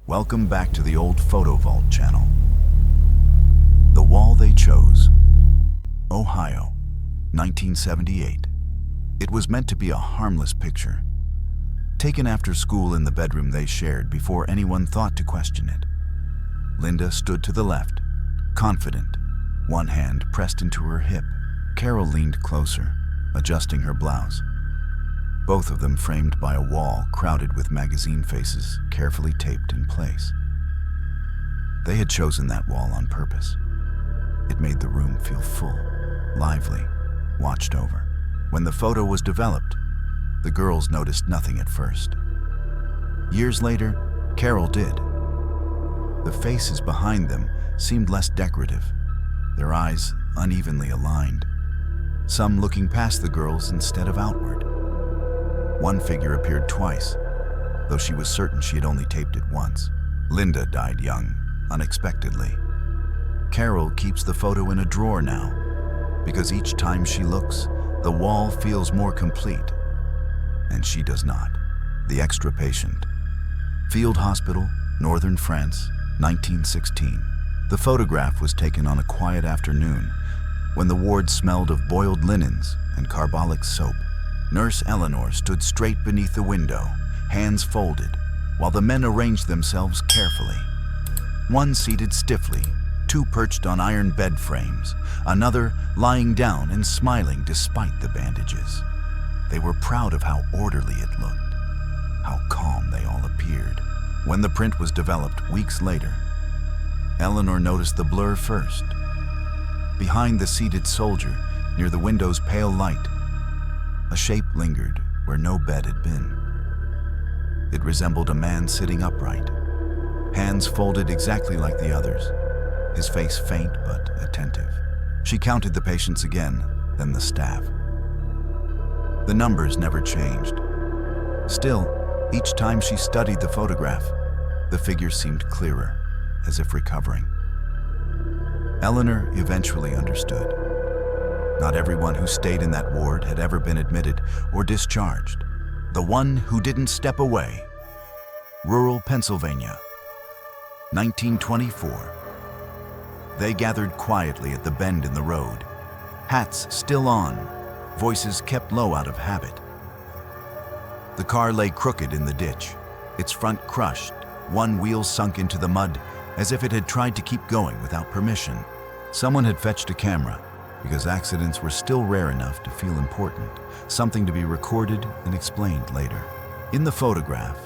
Welcome back to the Old Photo Vault channel. The Wall They Chose, Ohio, 1978. It was meant to be a harmless picture, taken after school in the bedroom they shared before anyone thought to question it. Linda stood to the left, confident, one hand pressed into her hip. Carol leaned closer, adjusting her blouse. Both of them framed by a wall crowded with magazine faces carefully taped in place. They had chosen that wall on purpose. It made the room feel full, lively, watched over. When the photo was developed, the girls noticed nothing at first. Years later, Carol did. The faces behind them seemed less decorative, their eyes unevenly aligned, some looking past the girls instead of outward. One figure appeared twice, though she was certain she had only taped it once. Linda died young, unexpectedly. Carol keeps the photo in a drawer now, because each time she looks, the wall feels more complete, and she does not. The Extra Patient. Field Hospital, Northern France, 1916. The photograph was taken on a quiet afternoon when the ward smelled of boiled linens and carbolic soap. Nurse Eleanor stood straight beneath the window, hands folded, while the men arranged themselves carefully. One seated stiffly, two perched on iron bed frames, another lying down and smiling despite the bandages. They were proud of how orderly it looked, how calm they all appeared. When the print was developed weeks later, Eleanor noticed the blur first. Behind the seated soldier, near the window's pale light, a shape lingered where no bed had been. It resembled a man sitting upright, hands folded exactly like the others, his face faint but attentive. She counted the patients again, then the staff. The numbers never changed. Still, each time she studied the photograph, the figure seemed clearer, as if recovering. Eleanor eventually understood. Not everyone who stayed in that ward had ever been admitted or discharged. The one who didn't step away. Rural Pennsylvania, 1924. They gathered quietly at the bend in the road, hats still on, voices kept low out of habit. The car lay crooked in the ditch, its front crushed, one wheel sunk into the mud as if it had tried to keep going without permission. Someone had fetched a camera, because accidents were still rare enough to feel important, something to be recorded and explained later. In the photograph,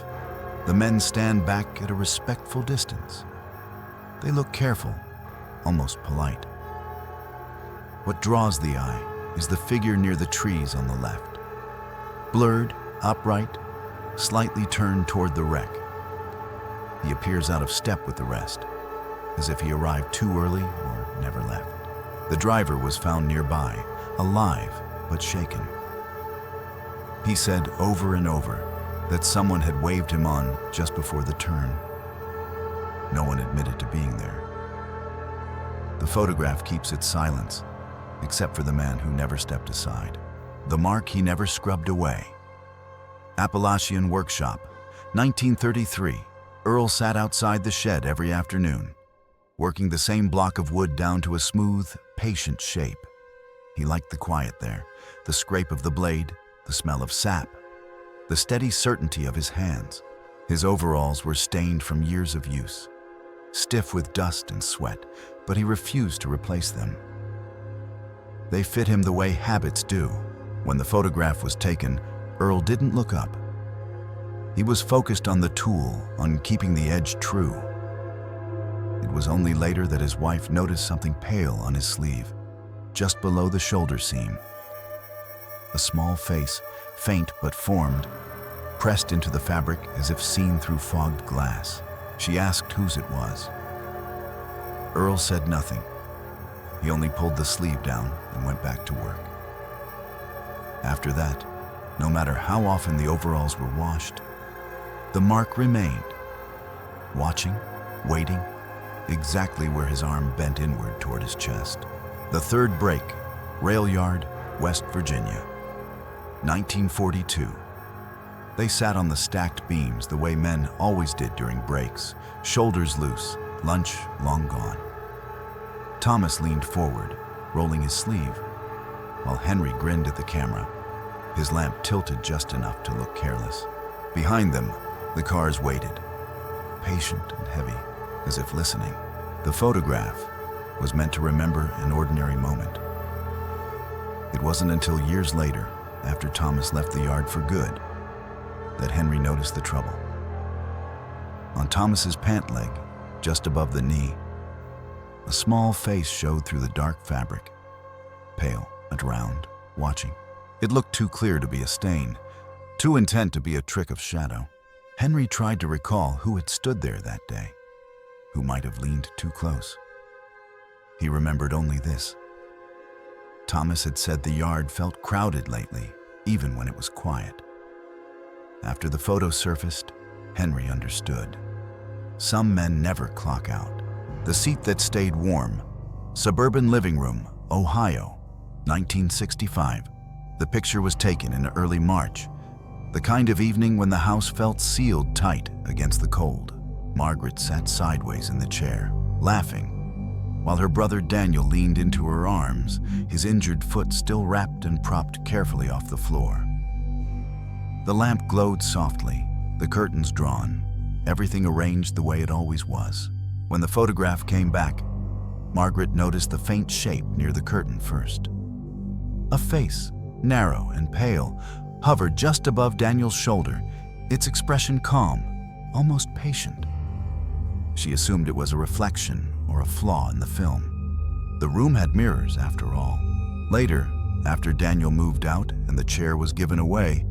the men stand back at a respectful distance. They look careful, almost polite. What draws the eye is the figure near the trees on the left. Blurred, upright, slightly turned toward the wreck. He appears out of step with the rest, as if he arrived too early or never left. The driver was found nearby, alive but shaken. He said over and over that someone had waved him on just before the turn. No one admitted to being there. The photograph keeps its silence, except for the man who never stepped aside. The mark he never scrubbed away. Appalachian Workshop, 1933. Earl sat outside the shed every afternoon, working the same block of wood down to a smooth, patient shape. He liked the quiet there, the scrape of the blade, the smell of sap, the steady certainty of his hands. His overalls were stained from years of use, stiff with dust and sweat, but he refused to replace them. They fit him the way habits do. When the photograph was taken, Earl didn't look up. He was focused on the tool, on keeping the edge true. It was only later that his wife noticed something pale on his sleeve, just below the shoulder seam. A small face, faint but formed, pressed into the fabric as if seen through fogged glass. She asked whose it was. Earl said nothing. He only pulled the sleeve down and went back to work. After that, no matter how often the overalls were washed, the mark remained, watching, waiting, exactly where his arm bent inward toward his chest. The Third Break, Rail Yard, West Virginia, 1942. They sat on the stacked beams the way men always did during breaks, shoulders loose, lunch long gone. Thomas leaned forward, rolling his sleeve, while Henry grinned at the camera, his lamp tilted just enough to look careless. Behind them, the cars waited, patient and heavy, as if listening. The photograph was meant to remember an ordinary moment. It wasn't until years later, after Thomas left the yard for good, that Henry noticed the trouble. On Thomas's pant leg, just above the knee, a small face showed through the dark fabric, pale and round, watching. It looked too clear to be a stain, too intent to be a trick of shadow. Henry tried to recall who had stood there that day, who might have leaned too close. He remembered only this. Thomas had said the yard felt crowded lately, even when it was quiet. After the photo surfaced, Henry understood. Some men never clock out. The seat that stayed warm, suburban living room, Ohio, 1965. The picture was taken in early March, the kind of evening when the house felt sealed tight against the cold. Margaret sat sideways in the chair, laughing, while her brother Daniel leaned into her arms, his injured foot still wrapped and propped carefully off the floor. The lamp glowed softly, the curtains drawn, everything arranged the way it always was. When the photograph came back, Margaret noticed the faint shape near the curtain first. A face, narrow and pale, hovered just above Daniel's shoulder, its expression calm, almost patient. She assumed it was a reflection or a flaw in the film. The room had mirrors, after all. Later, after Daniel moved out and the chair was given away,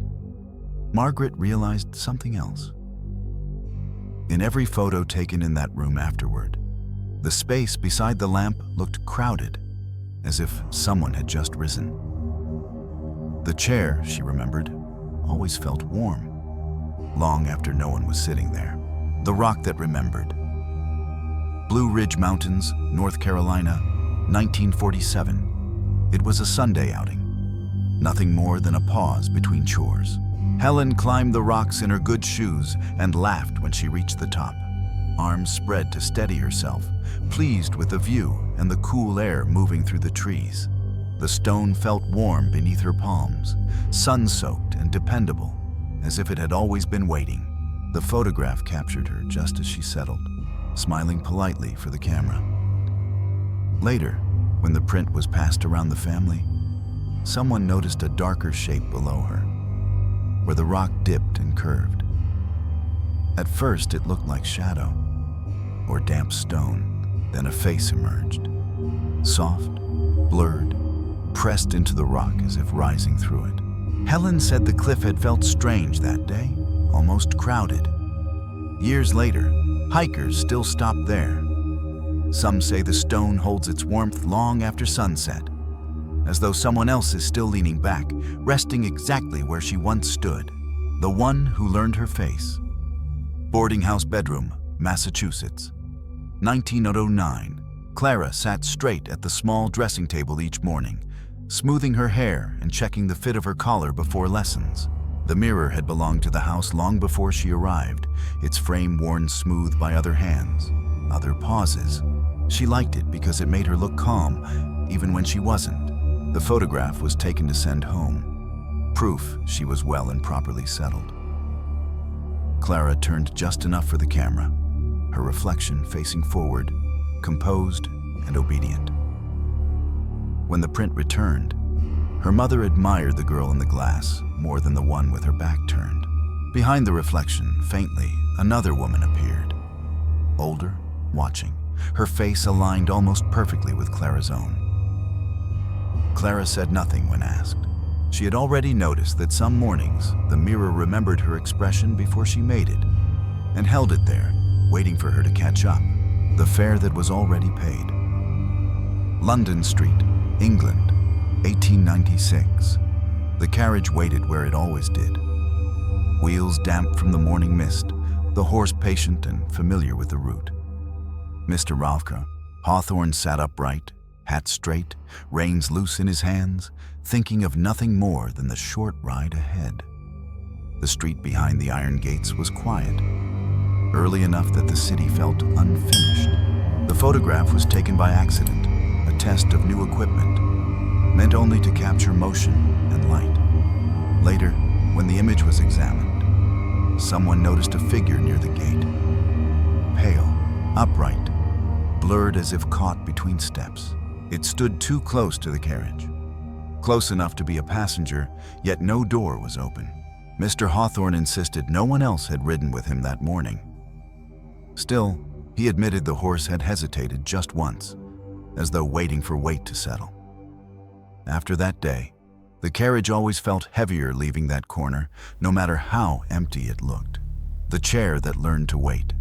Margaret realized something else. In every photo taken in that room afterward, the space beside the lamp looked crowded, as if someone had just risen. The chair, she remembered, always felt warm, long after no one was sitting there. The rock that remembered. Blue Ridge Mountains, North Carolina, 1947. It was a Sunday outing. Nothing more than a pause between chores. Helen climbed the rocks in her good shoes and laughed when she reached the top. Arms spread to steady herself, pleased with the view and the cool air moving through the trees. The stone felt warm beneath her palms, sun-soaked and dependable, as if it had always been waiting. The photograph captured her just as she settled, smiling politely for the camera. Later, when the print was passed around the family, someone noticed a darker shape below her, where the rock dipped and curved. At first, it looked like shadow or damp stone. Then a face emerged, soft, blurred, pressed into the rock as if rising through it. Helen said the cliff had felt strange that day, almost crowded. Years later, hikers still stop there. Some say the stone holds its warmth long after sunset, as though someone else is still leaning back, resting exactly where she once stood, the one who learned her face. Boarding house bedroom, Massachusetts. 1909. Clara sat straight at the small dressing table each morning, smoothing her hair and checking the fit of her collar before lessons. The mirror had belonged to the house long before she arrived, its frame worn smooth by other hands, other pauses. She liked it because it made her look calm, even when she wasn't. The photograph was taken to send home, proof she was well and properly settled. Clara turned just enough for the camera, her reflection facing forward, composed and obedient. When the print returned, her mother admired the girl in the glass more than the one with her back turned. Behind the reflection, faintly, another woman appeared, older, watching, her face aligned almost perfectly with Clara's own. Clara said nothing when asked. She had already noticed that some mornings the mirror remembered her expression before she made it, and held it there, waiting for her to catch up, the fare that was already paid. London Street, England, 1896. The carriage waited where it always did. Wheels damp from the morning mist, the horse patient and familiar with the route. Mr. Ralphka, Hawthorne sat upright, hat straight, reins loose in his hands, thinking of nothing more than the short ride ahead. The street behind the iron gates was quiet, early enough that the city felt unfinished. The photograph was taken by accident, a test of new equipment, meant only to capture motion and light. Later, when the image was examined, someone noticed a figure near the gate. Pale, upright, blurred as if caught between steps. It stood too close to the carriage. Close enough to be a passenger, yet no door was open. Mr. Hawthorne insisted no one else had ridden with him that morning. Still, he admitted the horse had hesitated just once, as though waiting for weight to settle. After that day, the carriage always felt heavier leaving that corner, no matter how empty it looked. The chair that learned to wait.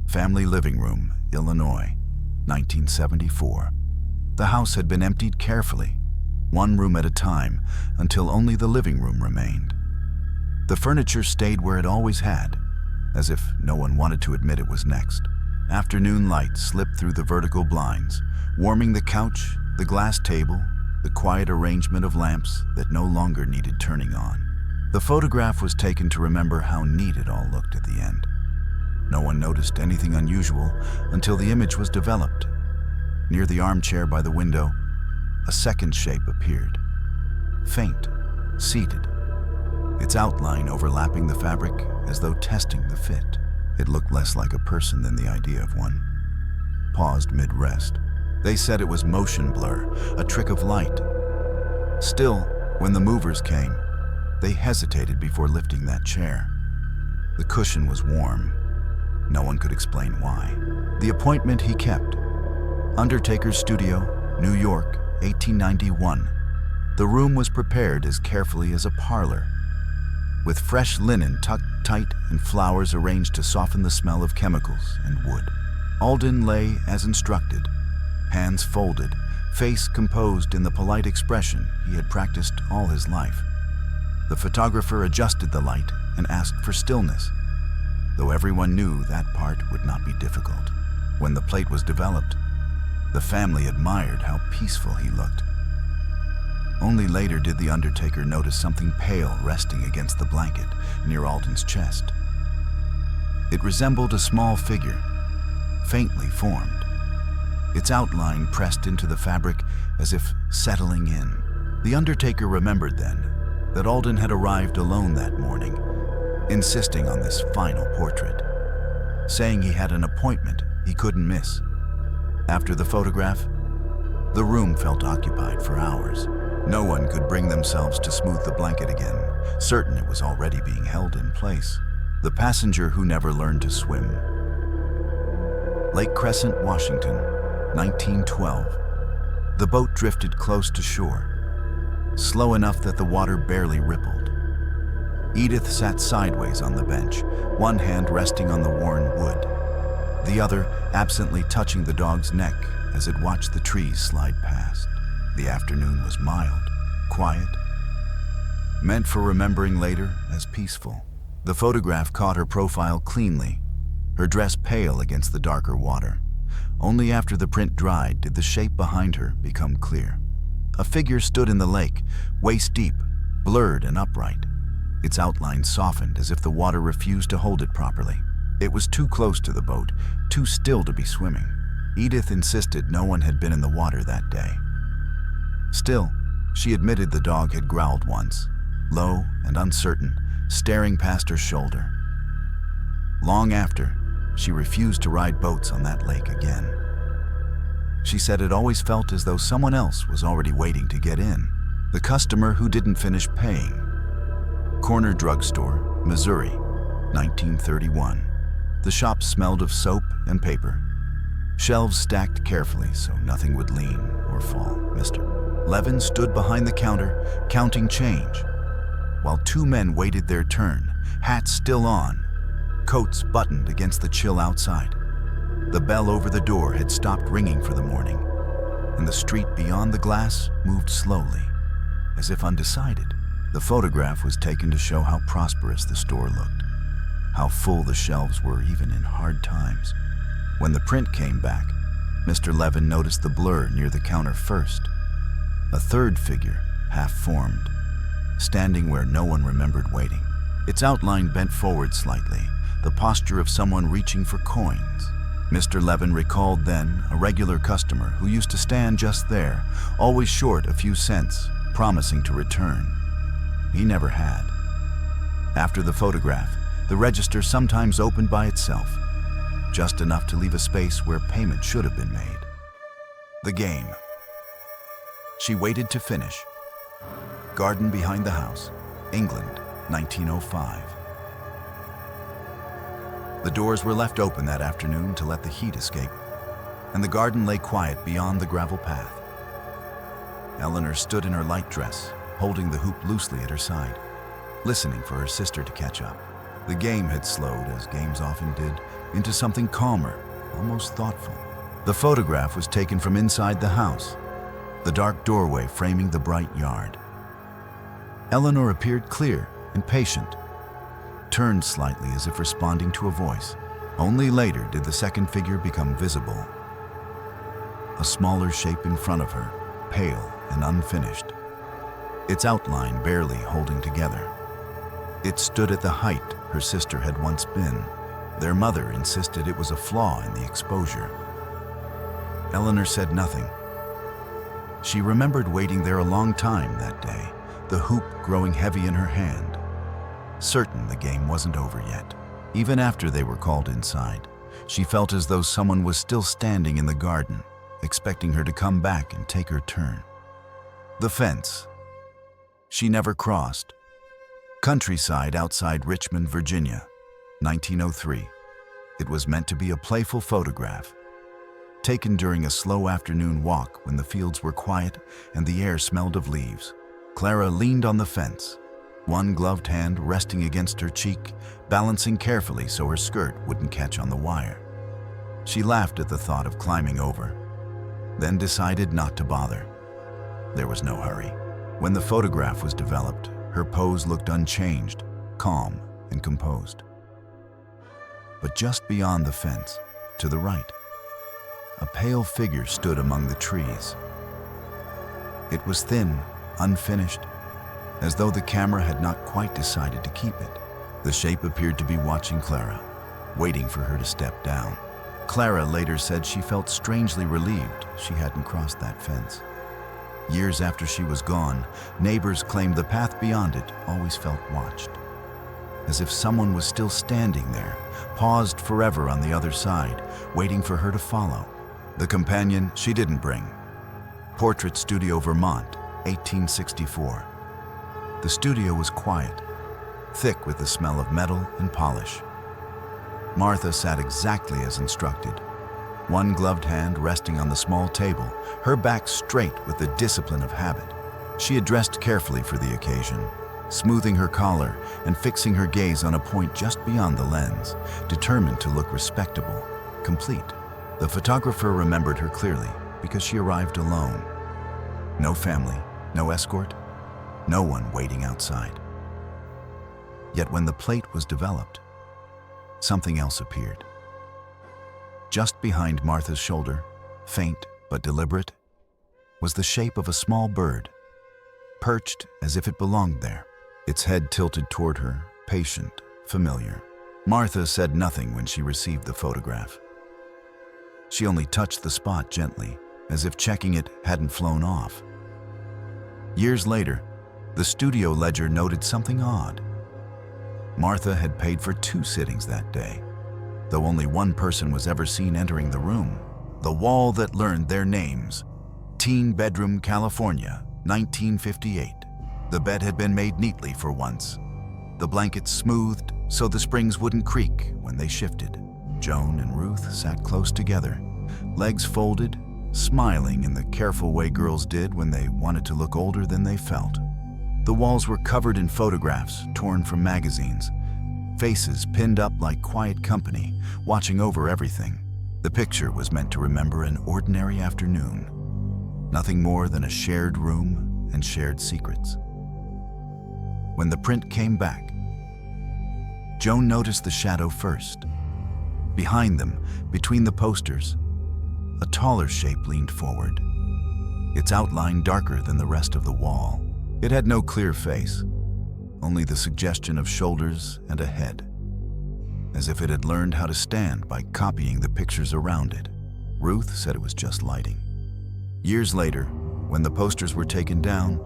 Family living room, Illinois, 1974. The house had been emptied carefully, one room at a time, until only the living room remained. The furniture stayed where it always had, as if no one wanted to admit it was next. Afternoon light slipped through the vertical blinds, warming the couch, the glass table, the quiet arrangement of lamps that no longer needed turning on. The photograph was taken to remember how neat it all looked at the end. No one noticed anything unusual until the image was developed. Near the armchair by the window, a second shape appeared. Faint, seated, its outline overlapping the fabric as though testing the fit. It looked less like a person than the idea of one. Paused mid-rest. They said it was motion blur, a trick of light. Still, when the movers came, they hesitated before lifting that chair. The cushion was warm. No one could explain why. The appointment he kept. Undertaker's Studio, New York, 1891. The room was prepared as carefully as a parlor, with fresh linen tucked tight and flowers arranged to soften the smell of chemicals and wood. Alden lay as instructed, hands folded, face composed in the polite expression he had practiced all his life. The photographer adjusted the light and asked for stillness, though everyone knew that part would not be difficult. When the plate was developed, the family admired how peaceful he looked. Only later did the undertaker notice something pale resting against the blanket near Alden's chest. It resembled a small figure, faintly formed, its outline pressed into the fabric as if settling in. The undertaker remembered then that Alden had arrived alone that morning, insisting on this final portrait, saying he had an appointment he couldn't miss. After the photograph, the room felt occupied for hours. No one could bring themselves to smooth the blanket again, certain it was already being held in place. The passenger who never learned to swim. Lake Crescent, Washington, 1912. The boat drifted close to shore, slow enough that the water barely rippled. Edith sat sideways on the bench, one hand resting on the worn wood, the other absently touching the dog's neck as it watched the trees slide past. The afternoon was mild, quiet, meant for remembering later as peaceful. The photograph caught her profile cleanly, her dress pale against the darker water. Only after the print dried did the shape behind her become clear. A figure stood in the lake, waist deep, blurred and upright. Its outline softened as if the water refused to hold it properly. It was too close to the boat, too still to be swimming. Edith insisted no one had been in the water that day. Still, she admitted the dog had growled once, low and uncertain, staring past her shoulder. Long after, she refused to ride boats on that lake again. She said it always felt as though someone else was already waiting to get in, the customer who didn't finish paying. Corner drugstore, Missouri, 1931. The shop smelled of soap and paper. Shelves stacked carefully so nothing would lean or fall. Mr. Levin stood behind the counter, counting change, while two men waited their turn, hats still on, coats buttoned against the chill outside. The bell over the door had stopped ringing for the morning, and the street beyond the glass moved slowly, as if undecided. The photograph was taken to show how prosperous the store looked, how full the shelves were even in hard times. When the print came back, Mr. Levin noticed the blur near the counter first. A third figure, half-formed, standing where no one remembered waiting. its outline bent forward slightly, the posture of someone reaching for coins. Mr. Levin recalled then a regular customer who used to stand just there, always short a few cents, promising to return. He never had. After the photograph, the register sometimes opened by itself, just enough to leave a space where payment should have been made. The game. She waited to finish. Garden behind the house, England, 1905. The doors were left open that afternoon to let the heat escape, and the garden lay quiet beyond the gravel path. Eleanor stood in her light dress, holding the hoop loosely at her side, listening for her sister to catch up. The game had slowed, as games often did, into something calmer, almost thoughtful. The photograph was taken from inside the house, the dark doorway framing the bright yard. Eleanor appeared clear and patient, turned slightly as if responding to a voice. Only later did the second figure become visible. A smaller shape in front of her, pale and unfinished, its outline barely holding together. It stood at the height her sister had once been. Their mother insisted it was a flaw in the exposure. Eleanor said nothing. She remembered waiting there a long time that day, the hoop growing heavy in her hand, certain the game wasn't over yet. Even after they were called inside, she felt as though someone was still standing in the garden, expecting her to come back and take her turn. The fence. She never crossed. Countryside outside Richmond, Virginia, 1903. It was meant to be a playful photograph, taken during a slow afternoon walk when the fields were quiet and the air smelled of leaves. Clara leaned on the fence, one gloved hand resting against her cheek, balancing carefully so her skirt wouldn't catch on the wire. She laughed at the thought of climbing over, then decided not to bother. There was no hurry. When the photograph was developed, her pose looked unchanged, calm and composed. But just beyond the fence, to the right, a pale figure stood among the trees. It was thin, unfinished, as though the camera had not quite decided to keep it. The shape appeared to be watching Clara, waiting for her to step down. Clara later said she felt strangely relieved she hadn't crossed that fence. Years after she was gone, neighbors claimed the path beyond it always felt watched, as if someone was still standing there, paused forever on the other side, waiting for her to follow. The companion she didn't bring. Portrait Studio, Vermont, 1864. The studio was quiet, thick with the smell of metal and polish. Martha sat exactly as instructed, one gloved hand resting on the small table, her back straight with the discipline of habit. She had dressed carefully for the occasion, smoothing her collar and fixing her gaze on a point just beyond the lens, determined to look respectable, complete. The photographer remembered her clearly because she arrived alone. No family, no escort, no one waiting outside. Yet when the plate was developed, something else appeared. Just behind Martha's shoulder, faint but deliberate, was the shape of a small bird, perched as if it belonged there, its head tilted toward her, patient, familiar. Martha said nothing when she received the photograph. She only touched the spot gently, as if checking it hadn't flown off. Years later, the studio ledger noted something odd. Martha had paid for 2 sittings that day, though only one person was ever seen entering the room. The wall that learned their names. Teen bedroom, California, 1958. The bed had been made neatly for once, the blankets smoothed so the springs wouldn't creak when they shifted. Joan and Ruth sat close together, legs folded, smiling in the careful way girls did when they wanted to look older than they felt. The walls were covered in photographs torn from magazines, faces pinned up like quiet company, watching over everything. The picture was meant to remember an ordinary afternoon, nothing more than a shared room and shared secrets. When the print came back, Joan noticed the shadow first. Behind them, between the posters, a taller shape leaned forward, its outline darker than the rest of the wall. It had no clear face, only the suggestion of shoulders and a head, as if it had learned how to stand by copying the pictures around it. Ruth said it was just lighting. Years later, when the posters were taken down,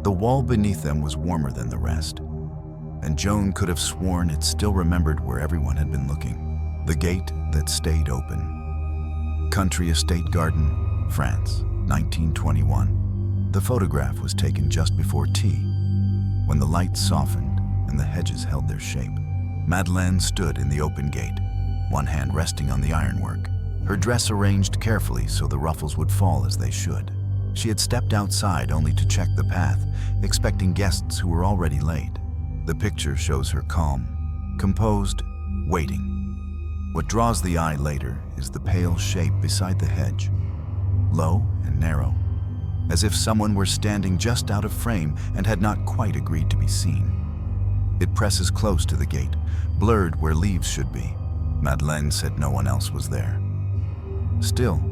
the wall beneath them was warmer than the rest, and Joan could have sworn it still remembered where everyone had been looking. The gate that stayed open. Country Estate Garden, France, 1921. The photograph was taken just before tea, when the light softened and the hedges held their shape. Madeleine stood in the open gate, one hand resting on the ironwork, her dress arranged carefully so the ruffles would fall as they should. She had stepped outside only to check the path, expecting guests who were already late. The picture shows her calm, composed, waiting. What draws the eye later is the pale shape beside the hedge, low and narrow, as if someone were standing just out of frame and had not quite agreed to be seen. It presses close to the gate, blurred where leaves should be. Madeleine said no one else was there. Still,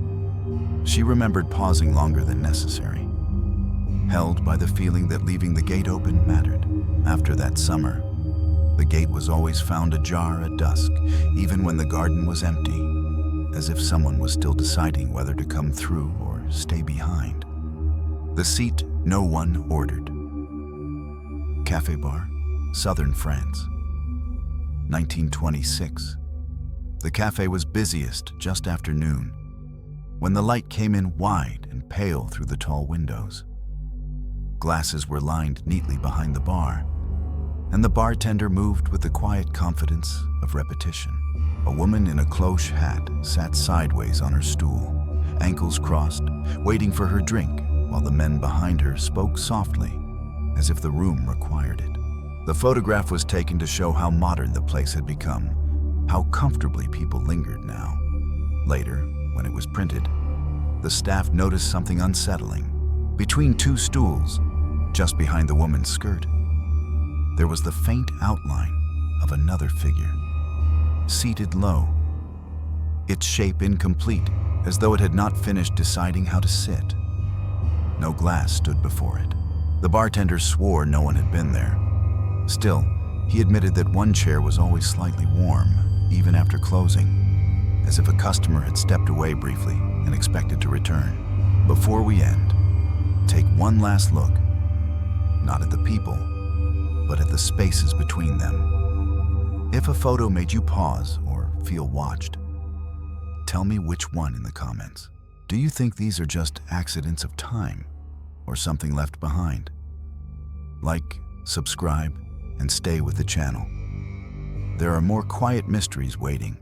she remembered pausing longer than necessary, held by the feeling that leaving the gate open mattered. After that summer, the gate was always found ajar at dusk, even when the garden was empty, as if someone was still deciding whether to come through or stay behind. The seat no one ordered. Café Bar, Southern France, 1926. The cafe was busiest just after noon, when the light came in wide and pale through the tall windows. Glasses were lined neatly behind the bar, and the bartender moved with the quiet confidence of repetition. A woman in a cloche hat sat sideways on her stool, ankles crossed, waiting for her drink, while the men behind her spoke softly, as if the room required it. The photograph was taken to show how modern the place had become, how comfortably people lingered now. Later, when it was printed, the staff noticed something unsettling. Between two stools, just behind the woman's skirt, there was the faint outline of another figure, seated low, its shape incomplete, as though it had not finished deciding how to sit. No glass stood before it. The bartender swore no one had been there. Still, he admitted that one chair was always slightly warm, even after closing, as if a customer had stepped away briefly and expected to return. Before we end, take one last look, not at the people, but at the spaces between them. If a photo made you pause or feel watched, tell me which one in the comments. Do you think these are just accidents of time or something left behind? Like, subscribe, and stay with the channel. There are more quiet mysteries waiting.